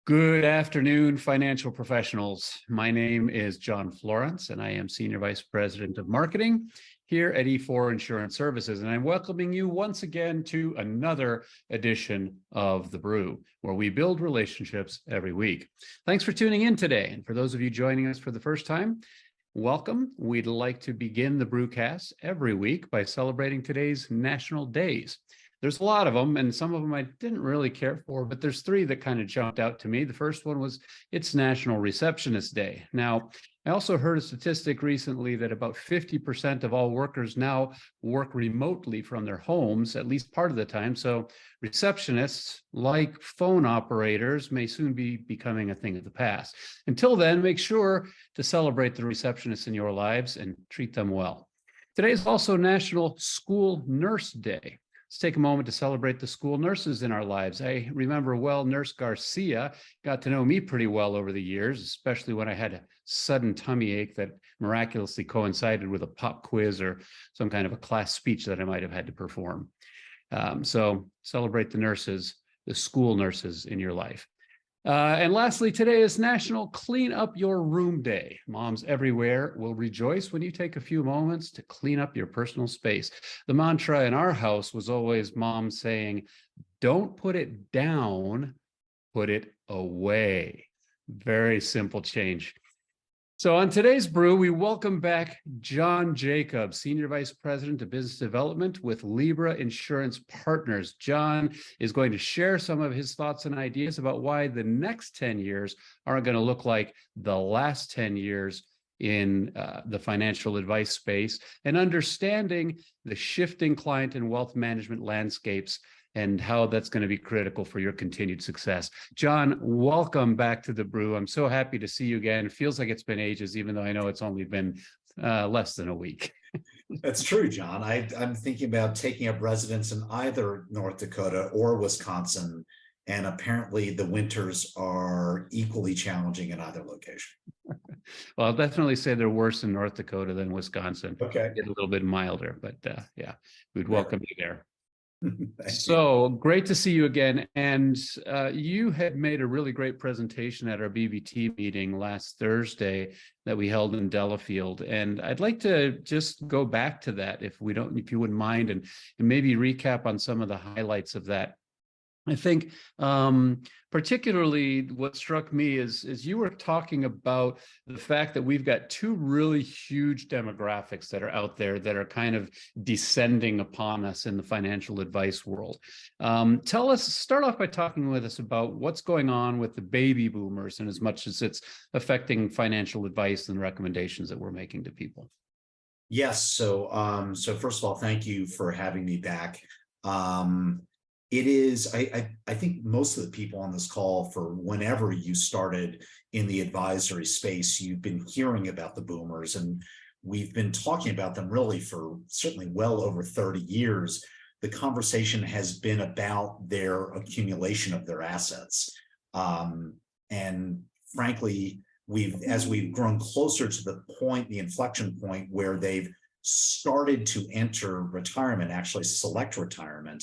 Good afternoon, financial professionals. My name is John Florence, and I am Senior Vice President of Marketing here at E4 Insurance Services. And I'm welcoming you once again to another edition of The Brew, where we build relationships every week. Thanks for tuning in today. And for those of you joining us for the first time, welcome. We'd like to begin the Brewcast every week by celebrating today's national days. There's a lot of them, and some of them I didn't really care for, but there's three that kind of jumped out to me. The first one was it's National Receptionist Day. Now, I also heard a statistic recently that about 50% of all workers now work remotely from their homes, at least part of the time. So receptionists, like phone operators, may soon be becoming a thing of the past. Until then, make sure to celebrate the receptionists in your lives and treat them well. Today is also National School Nurse Day. Let's take a moment to celebrate the school nurses in our lives. I remember well, Nurse Garcia got to know me pretty well over the years, especially when I had a sudden tummy ache that miraculously coincided with a pop quiz or some kind of a class speech that I might have had to perform. So celebrate the nurses, the school nurses in your life. And lastly, today is National Clean Up Your Room Day. Moms everywhere will rejoice when you take a few moments to clean up your personal space. The mantra in our house was always mom saying, don't put it down, put it away. Very simple change. So on today's brew, we welcome back Jon Jacobs, Senior Vice President of Business Development with LIBRA Insurance Partners. Jon is going to share some of his thoughts and ideas about why the next 10 years aren't going to look like the last 10 years in the financial advice space, and understanding the shifting client and wealth management landscapes and how that's going to be critical for your continued success. Jon, welcome back to the Brew. I'm so happy to see you again. It feels like it's been ages, even though I know it's only been less than a week. That's true, John. I'm thinking about taking up residence in either North Dakota or Wisconsin, and apparently the winters are equally challenging in either location. Well, I'll definitely say they're worse in North Dakota than Wisconsin. Okay. Get a little bit milder, but yeah, we'd welcome you there. So great to see you again. And you had made a really great presentation at our BBT meeting last Thursday that we held in Delafield. And I'd like to just go back to that if you wouldn't mind, and maybe recap on some of the highlights of that. I think particularly what struck me is you were talking about the fact that we've got two really huge demographics that are out there that are kind of descending upon us in the financial advice world. Start off by talking with us about what's going on with the baby boomers and as much as it's affecting financial advice and recommendations that we're making to people. Yes. So first of all, thank you for having me back. It is, I think most of the people on this call, for whenever you started in the advisory space, you've been hearing about the boomers, and we've been talking about them really for certainly well over 30 years. The conversation has been about their accumulation of their assets. And frankly, as we've grown closer to the inflection point where they've started to enter retirement, actually select retirement,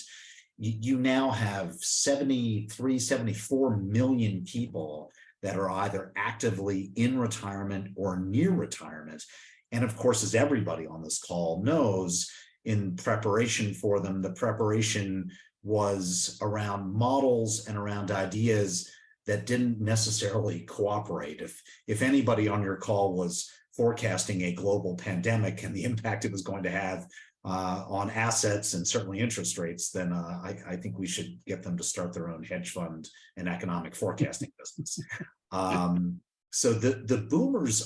you now have 74 million people that are either actively in retirement or near retirement. And of course, as everybody on this call knows, in preparation for them, the preparation was around models and around ideas that didn't necessarily cooperate. If anybody on your call was forecasting a global pandemic and the impact it was going to have on assets and certainly interest rates, then I think we should get them to start their own hedge fund and economic forecasting business. So the boomers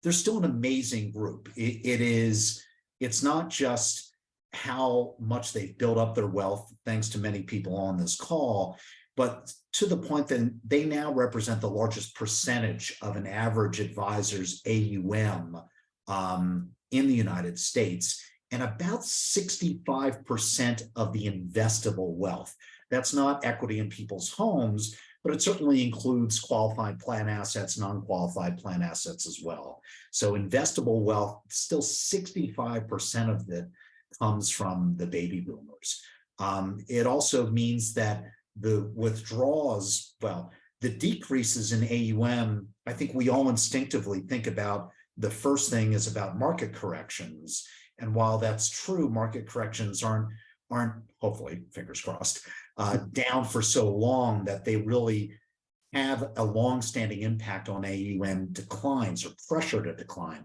they're still an amazing group. It's not just how much they've built up their wealth, thanks to many people on this call, but to the point that they now represent the largest percentage of an average advisor's AUM in the United States, and about 65% of the investable wealth. That's not equity in people's homes, but it certainly includes qualified plan assets, non-qualified plan assets as well. So investable wealth, still 65% of it comes from the baby boomers. It also means that the withdrawals, well, the decreases in AUM, I think we all instinctively think about the first thing is about market corrections. And while that's true, market corrections aren't hopefully, fingers crossed, down for so long that they really have a long-standing impact on AUM declines or pressure to decline.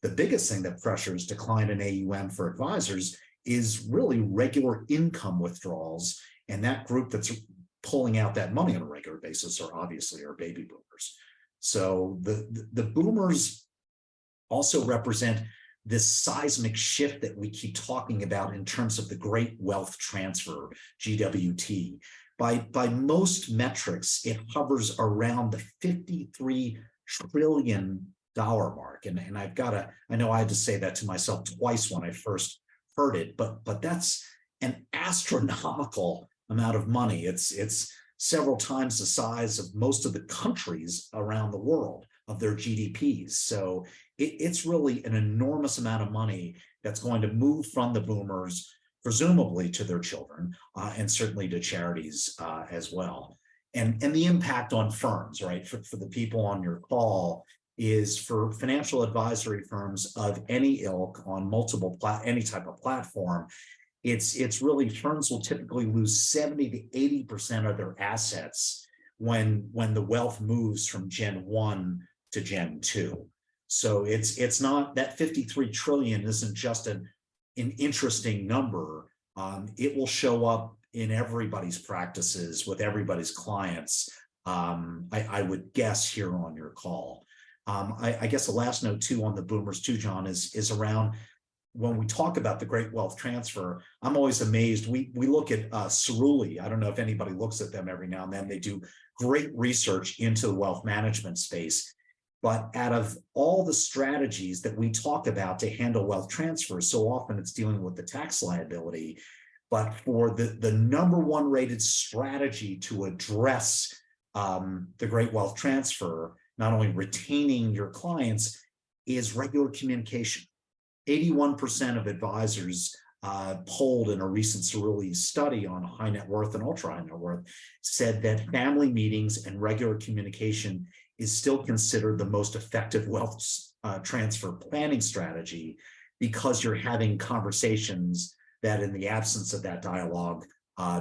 The biggest thing that pressures decline in AUM for advisors is really regular income withdrawals. And that group that's pulling out that money on a regular basis are obviously our baby boomers. So the boomers also represent this seismic shift that we keep talking about in terms of the Great Wealth Transfer, GWT. By most metrics, it hovers around the $53 trillion mark. And I know I had to say that to myself twice when I first heard it, but that's an astronomical amount of money. It's several times the size of most of the countries around the world of their GDPs. So it's really an enormous amount of money that's going to move from the boomers, presumably to their children, and certainly to charities as well. And the impact on firms, right, for the people on your call, is for financial advisory firms of any ilk on any type of platform. It's really, firms will typically lose 70 to 80% of their assets when the wealth moves from Gen 1 to Gen 2. So it's not that 53 trillion isn't just an interesting number. It will show up in everybody's practices with everybody's clients. I would guess here on your call. I guess the last note too on the boomers too, John, is around when we talk about the Great Wealth Transfer. I'm always amazed. We look at Cerulli. I don't know if anybody looks at them every now and then. They do great research into the wealth management space. But out of all the strategies that we talk about to handle wealth transfer, so often it's dealing with the tax liability. But for the number one rated strategy to address the Great Wealth Transfer, not only retaining your clients, is regular communication. 81% of advisors polled in a recent Cerulli study on high net worth and ultra high net worth said that family meetings and regular communication is still considered the most effective wealth transfer planning strategy, because you're having conversations that in the absence of that dialogue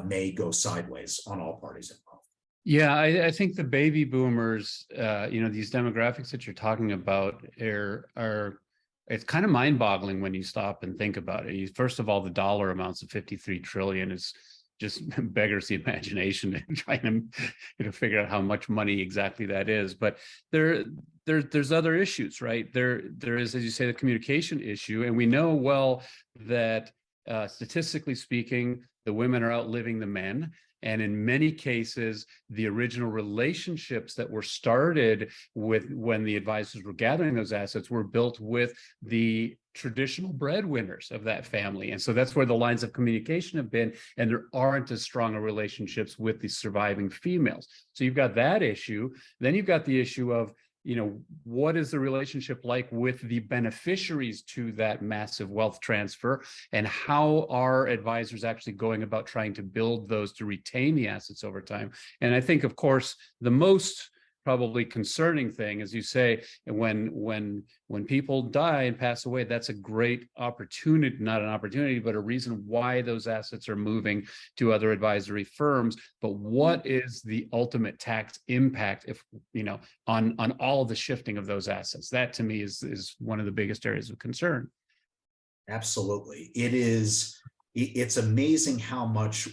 may go sideways on all parties involved. Yeah, I think the baby boomers, these demographics that you're talking about are it's kind of mind-boggling when you stop and think about it. First of all, the dollar amounts of 53 trillion is just beggars the imagination and trying to figure out how much money exactly that is. But there's other issues, right? There is, as you say, the communication issue, and we know well that statistically speaking, the women are outliving the men. And in many cases, the original relationships that were started with when the advisors were gathering those assets were built with the traditional breadwinners of that family. And so that's where the lines of communication have been, and there aren't as strong a relationships with the surviving females. So you've got that issue. Then you've got the issue of, what is the relationship like with the beneficiaries to that massive wealth transfer, and how are advisors actually going about trying to build those to retain the assets over time? And I think, of course, the most probably concerning thing, as you say, when people die and pass away, that's a great opportunity, not an opportunity, but a reason why those assets are moving to other advisory firms. But what is the ultimate tax impact if, on all of the shifting of those assets? That to me is one of the biggest areas of concern. Absolutely. It's amazing how much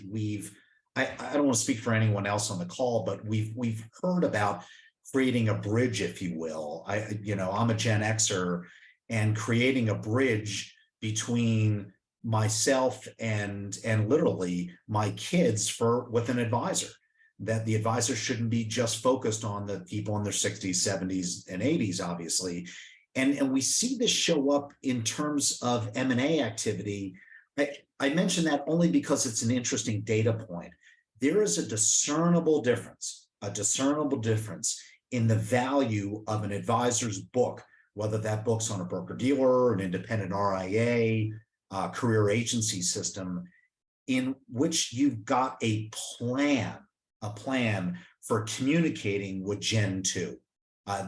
I don't want to speak for anyone else on the call, but we've heard about creating a bridge, if you will. I'm a Gen Xer, and creating a bridge between myself and literally my kids with an advisor, that the advisor shouldn't be just focused on the people in their 60s, 70s, and 80s, obviously. And we see this show up in terms of M&A activity. I mention that only because it's an interesting data point. There is a discernible difference in the value of an advisor's book, whether that book's on a broker-dealer, an independent RIA, career agency system, in which you've got a plan a plan for communicating with Gen 2.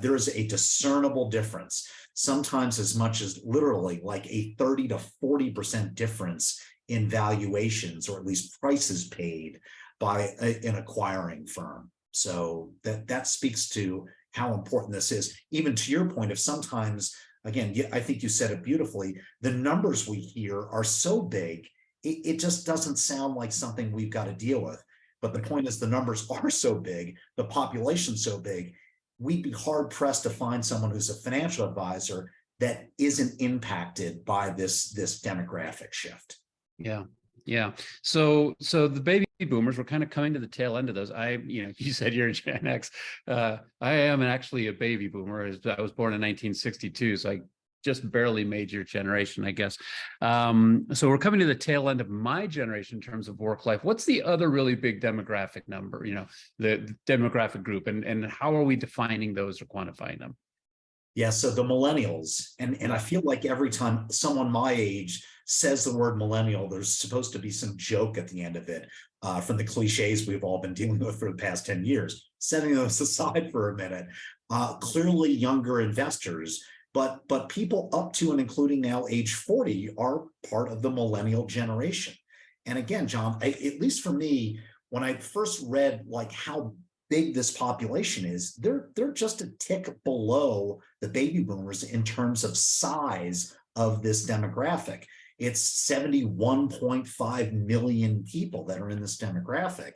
There is a discernible difference, sometimes as much as literally like a 30 to 40% difference in valuations, or at least prices paid by an acquiring firm. So that speaks to how important this is. Even to your point of sometimes, again, I think you said it beautifully, the numbers we hear are so big, it just doesn't sound like something we've got to deal with. But the point is, the numbers are so big, the population's so big, we'd be hard pressed to find someone who's a financial advisor that isn't impacted by this demographic shift. Yeah. Yeah. So the baby boomers, we're kind of coming to the tail end of those. You said you're Gen X. I am actually a baby boomer. I was born in 1962. So I just barely made your generation, I guess. So we're coming to the tail end of my generation in terms of work life. What's the other really big demographic number, the demographic group, and how are we defining those or quantifying them? Yeah, so the millennials, and I feel like every time someone my age says the word millennial, there's supposed to be some joke at the end of it, from the cliches we've all been dealing with for the past 10 years. Setting those aside for a minute, clearly younger investors, but people up to and including now age 40 are part of the millennial generation. And again, John, at least for me, when I first read like how big this population is, they're just a tick below the baby boomers in terms of size of this demographic. It's 71.5 million people that are in this demographic,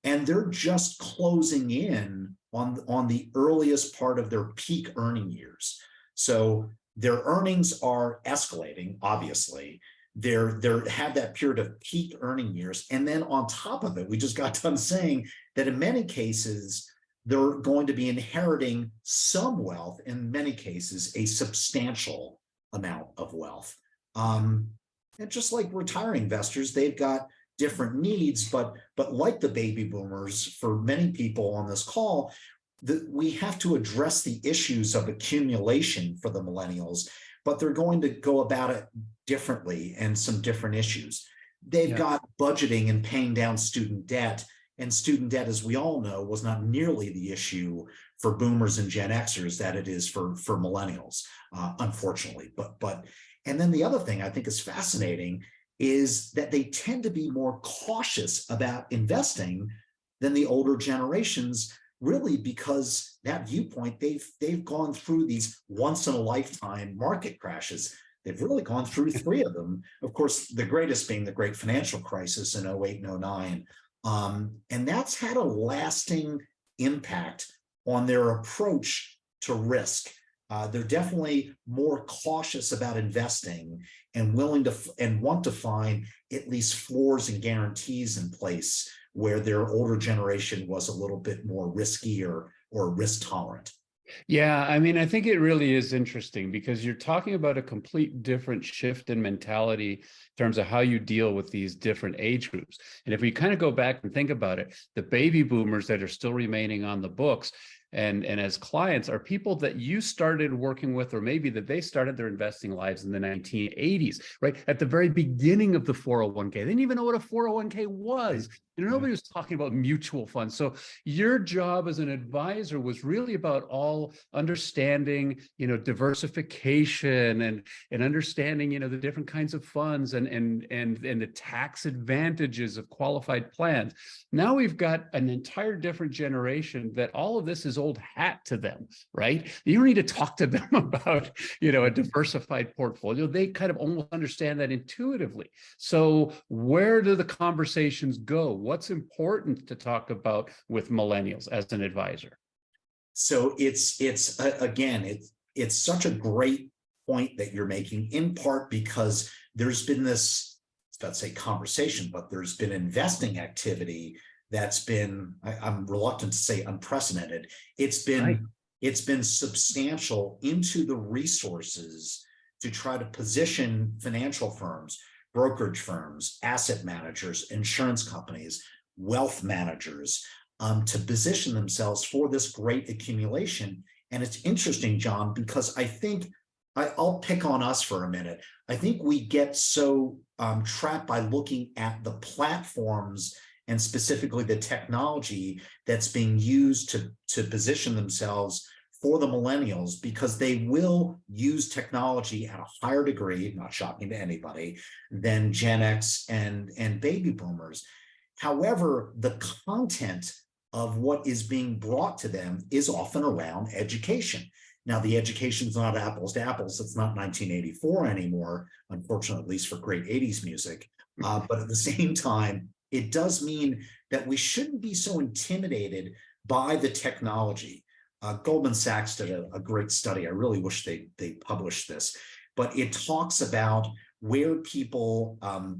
and they're just closing in on the earliest part of their peak earning years. So their earnings are escalating, obviously. They're have that period of peak earning years. And then on top of it, we just got done saying that in many cases, they're going to be inheriting some wealth, in many cases, a substantial amount of wealth. And just like retiring investors, they've got different needs, but like the baby boomers, for many people on this call, we have to address the issues of accumulation for the millennials, but they're going to go about it differently and some different issues. They've got budgeting and paying down student debt, and student debt, as we all know, was not nearly the issue for boomers and Gen Xers that it is for millennials, unfortunately. And then the other thing I think is fascinating is that they tend to be more cautious about investing than the older generations, really because that viewpoint, they've gone through these once in a lifetime market crashes. They've really gone through 3 of them. Of course, the greatest being the great financial crisis in 08 and 09. And that's had a lasting impact on their approach to risk. They're definitely more cautious about investing and willing to and want to find at least floors and guarantees in place where their older generation was a little bit more risky or risk tolerant. Yeah, I mean, I think it really is interesting because you're talking about a complete different shift in mentality in terms of how you deal with these different age groups. And if we kind of go back and think about it, the baby boomers that are still remaining on the books and as clients are people that you started working with, or maybe that they started their investing lives in the 1980s, right? At the very beginning of the 401k. They didn't even know what a 401k was. Nobody was talking about mutual funds. So your job as an advisor was really about all understanding, diversification and understanding, the different kinds of funds and the tax advantages of qualified plans. Now we've got an entire different generation that all of this is old hat to them, right? You don't need to talk to them about, a diversified portfolio. They kind of almost understand that intuitively. So where do the conversations go? What's important to talk about with millennials as an advisor? So it's such a great point that you're making, in part because there's been this, let's say, conversation, but there's been investing activity that's been, I'm reluctant to say unprecedented. It's been substantial into the resources to try to position financial firms, brokerage firms, asset managers, insurance companies, wealth managers, to position themselves for this great accumulation. And it's interesting, John, because I think I'll pick on us for a minute. I think we get so trapped by looking at the platforms and specifically the technology that's being used to position themselves for the millennials, because they will use technology at a higher degree, not shocking to anybody, than Gen X and baby boomers. However, the content of what is being brought to them is often around education. Now, the education is not apples to apples. It's not 1984 anymore, unfortunately, at least for great 80s music. But at the same time, it does mean that we shouldn't be so intimidated by the technology. Goldman Sachs did a great study. I really wish they published this, but it talks about where people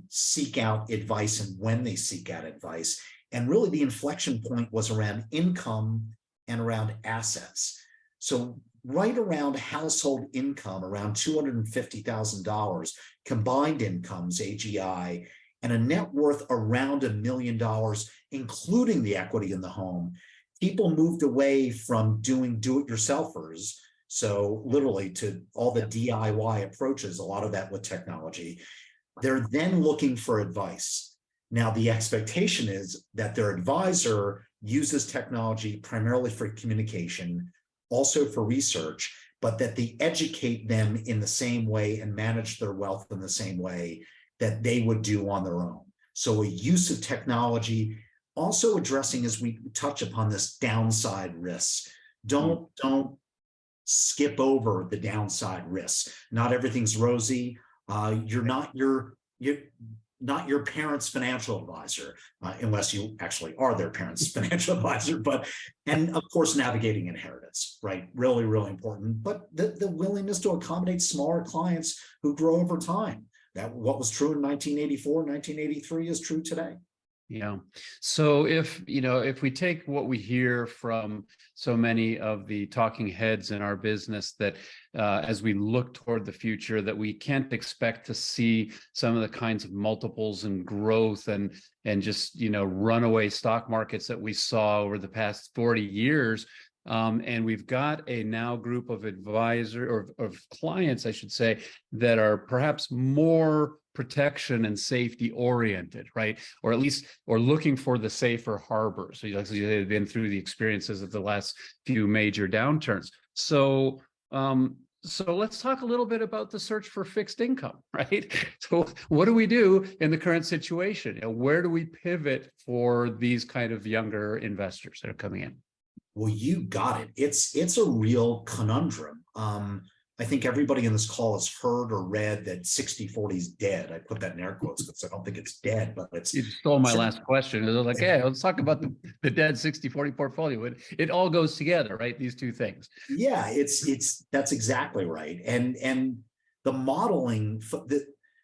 seek out advice and when they seek out advice. And really the inflection point was around income and around assets. So right around household income, around $250,000, combined incomes, AGI, and a net worth around $1 million, including the equity in the home, people moved away from doing do-it-yourselfers, so literally to all the DIY approaches, a lot of that with technology. They're then looking for advice. Now, the expectation is that their advisor uses technology primarily for communication, also for research, but that they educate them in the same way and manage their wealth in the same way that they would do on their own. So a use of technology, also addressing, as we touch upon this, downside risks. Don't skip over the downside risks. Not everything's rosy. You're not your parents' financial advisor, unless you actually are their parents' financial advisor. And of course, navigating inheritance, right? Really, really important. But the willingness to accommodate smaller clients who grow over time. That what was true in 1984, 1983 is true today. Yeah. So if we take what we hear from so many of the talking heads in our business, that as we look toward the future, that we can't expect to see some of the kinds of multiples and growth and just, runaway stock markets that we saw over the past 40 years. And we've got a now group of of clients, I should say, that are perhaps more protection and safety oriented, right? Or at least, or looking for the safer harbor. So they've been through the experiences of the last few major downturns. So let's talk a little bit about the search for fixed income, right? So what do we do in the current situation? Where do we pivot for these kind of younger investors that are coming in? Well, you got it. It's a real conundrum. I think everybody in this call has heard or read that 60/40 is dead. I put that in air quotes because I don't think it's dead, but it's— You stole my last question. They're like, hey, let's talk about the dead 60/40 portfolio. It all goes together, right? These two things. Yeah, that's exactly right. And the modeling,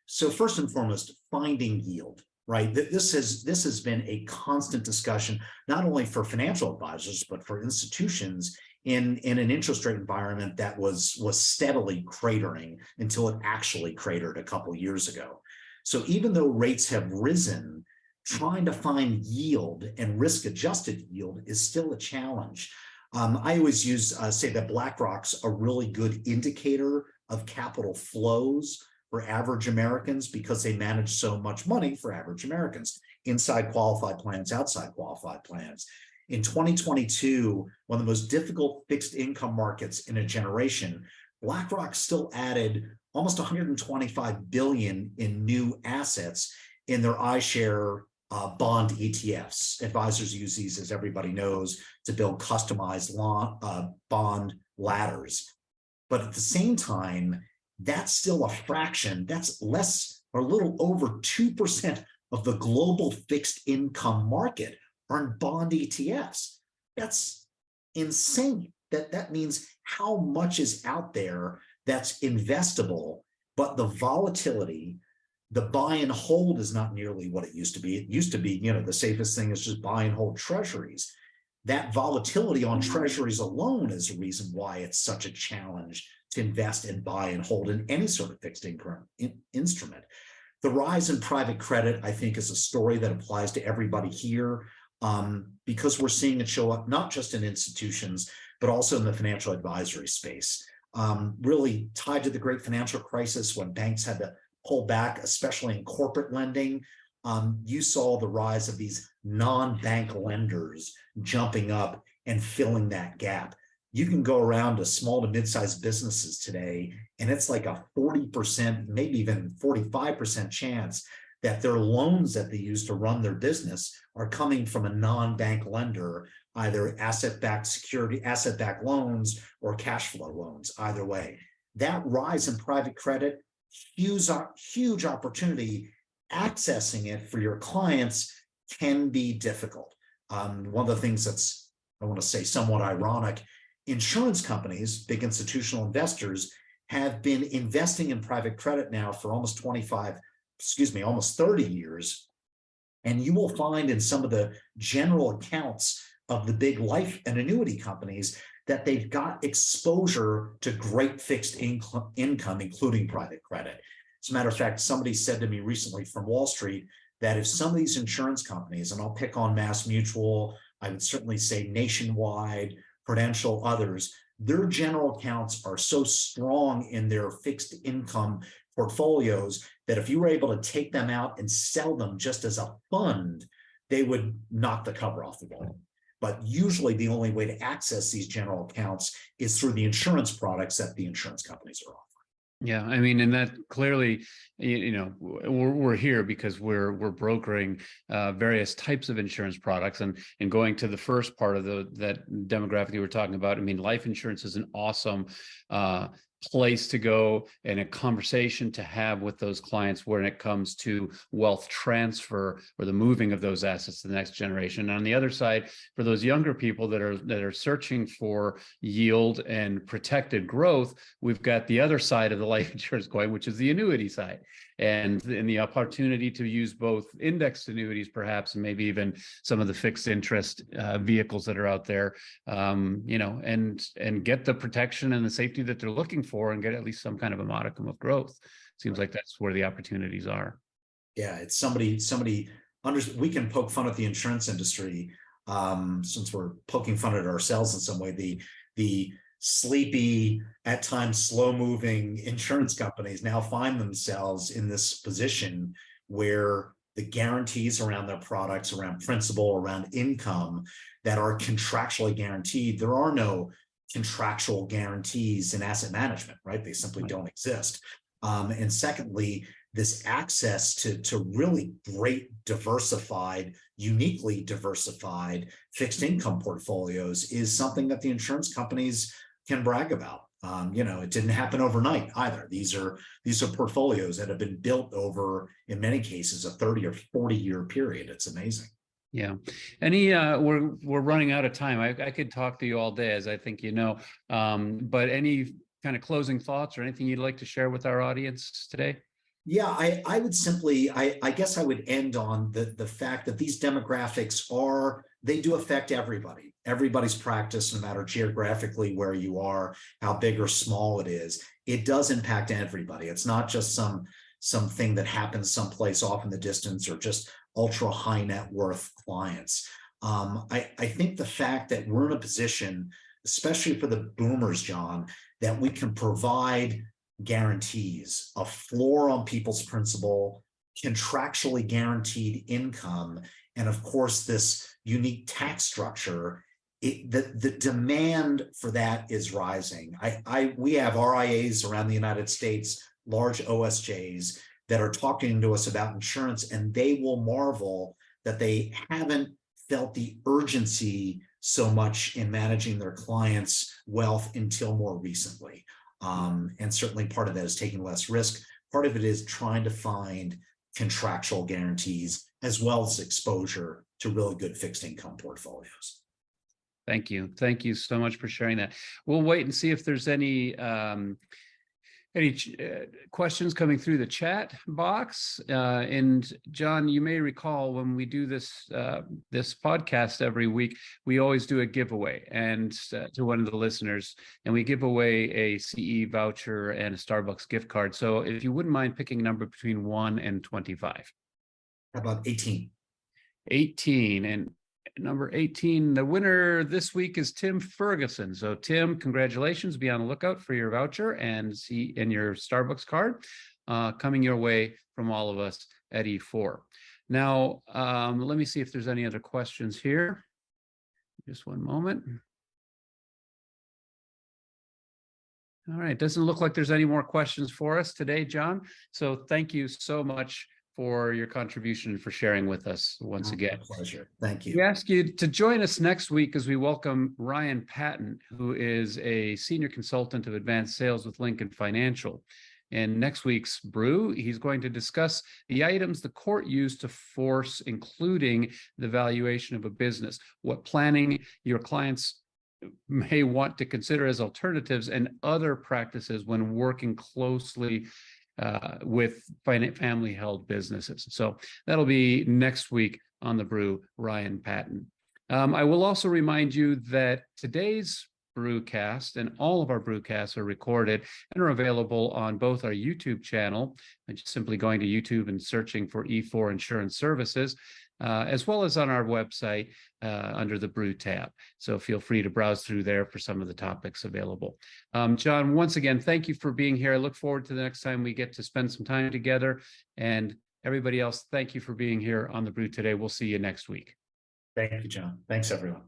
so first and foremost, finding yield. Right. This has been a constant discussion, not only for financial advisors, but for institutions in an interest rate environment that was steadily cratering until it actually cratered a couple of years ago. So even though rates have risen, trying to find yield and risk-adjusted yield is still a challenge. I always say that BlackRock's a really good indicator of capital flows for average Americans, because they manage so much money for average Americans, inside qualified plans, outside qualified plans. In 2022, one of the most difficult fixed income markets in a generation, BlackRock still added almost 125 billion in new assets in their iShare bond ETFs. Advisors use these, as everybody knows, to build customized bond ladders. But at the same time, that's still a fraction. That's less or a little over 2% of the global fixed income market are in bond ETFs. That's insane. That means how much is out there that's investable, but the volatility, the buy and hold is not nearly what it used to be. It used to be, the safest thing is just buy and hold treasuries. That volatility on treasuries alone is a reason why it's such a challenge to invest and buy and hold in any sort of fixed income instrument. The rise in private credit, I think, is a story that applies to everybody here, because we're seeing it show up not just in institutions, but also in the financial advisory space. Really tied to the great financial crisis when banks had to pull back, especially in corporate lending. you saw the rise of these non-bank lenders jumping up and filling that gap. You can go around to small to mid-sized businesses today, and it's like a 40%, maybe even 45% chance that their loans that they use to run their business are coming from a non-bank lender, either asset-backed security, asset-backed loans, or cash flow loans, either way. That rise in private credit, huge opportunity. Accessing it for your clients can be difficult. One of the things that's, I want to say, somewhat ironic, insurance companies, big institutional investors, have been investing in private credit now for almost 30 years. And you will find in some of the general accounts of the big life and annuity companies that they've got exposure to great fixed income, including private credit. As a matter of fact, somebody said to me recently from Wall Street that if some of these insurance companies, and I'll pick on Mass Mutual, I would certainly say Nationwide, Prudential, others, their general accounts are so strong in their fixed income portfolios that if you were able to take them out and sell them just as a fund, they would knock the cover off the ball. But usually the only way to access these general accounts is through the insurance products that the insurance companies are offering. Yeah, I mean, and that clearly, we're here because we're brokering various types of insurance products, and going to the first part of that demographic you were talking about. I mean, life insurance is an awesome place to go and a conversation to have with those clients when it comes to wealth transfer or the moving of those assets to the next generation. And on the other side, for those younger people that are searching for yield and protected growth, we've got the other side of the life insurance coin, which is the annuity side, and the opportunity to use both indexed annuities, perhaps, and maybe even some of the fixed interest vehicles that are out there, and get the protection and the safety that they're looking for, and get at least some kind of a modicum of growth. Seems like that's where the opportunities are. Yeah, it's somebody we can poke fun at the insurance industry, since we're poking fun at ourselves in some way. The sleepy, at times slow-moving insurance companies now find themselves in this position where the guarantees around their products, around principal, around income, that are contractually guaranteed. There are no contractual guarantees in asset management, right? They simply don't exist. And secondly, this access to really great diversified, uniquely diversified fixed income portfolios is something that the insurance companies can brag about. It didn't happen overnight either. These are portfolios that have been built over, in many cases, a 30 or 40-year period. It's amazing. Yeah. We're running out of time. I could talk to you all day, as I think but any kind of closing thoughts or anything you'd like to share with our audience today? Yeah, I would simply, I guess I would end on the fact that these demographics they do affect everybody's practice, no matter geographically where you are, how big or small it is. It does impact everybody. It's not just something that happens someplace off in the distance or just ultra high net worth clients. I think the fact that we're in a position, especially for the boomers, John, that we can provide guarantees, a floor on people's principal, contractually guaranteed income, and of course this unique tax structure, the demand for that is rising. We have RIAs around the United States, large OSJs, that are talking to us about insurance, and they will marvel that they haven't felt the urgency so much in managing their clients' wealth until more recently. And certainly part of that is taking less risk. Part of it is trying to find contractual guarantees as well as exposure to really good fixed income portfolios. Thank you. Thank you so much for sharing that. We'll wait and see if there's any questions coming through the chat box. And John, you may recall when we do this podcast every week, we always do a giveaway and to one of the listeners, and we give away a CE voucher and a Starbucks gift card. So if you wouldn't mind picking a number between 1 and 25. How about 18? 18. And number 18, the winner this week is Tim Ferguson. So Tim, congratulations. Be on the lookout for your voucher and your Starbucks card coming your way from all of us at E4. Now, let me see if there's any other questions here. Just one moment. All right, doesn't look like there's any more questions for us today, John. So thank you so much for your contribution and for sharing with us once again. My pleasure. Thank you. We ask you to join us next week as we welcome Ryan Patton, who is a senior consultant of advanced sales with Lincoln Financial. In next week's brew, he's going to discuss the items the court used to force, including the valuation of a business, what planning your clients may want to consider as alternatives, and other practices when working closely with family-held businesses. So that'll be next week on the brew, Ryan Patton. I will also remind you that today's brewcast and all of our brewcasts are recorded and are available on both our YouTube channel, just simply going to YouTube and searching for E4 Insurance Services, as well as on our website under the Brew tab. So feel free to browse through there for some of the topics available. John, once again, thank you for being here. I look forward to the next time we get to spend some time together. And everybody else, thank you for being here on the Brew today. We'll see you next week. Thank you, John. Thanks, everyone.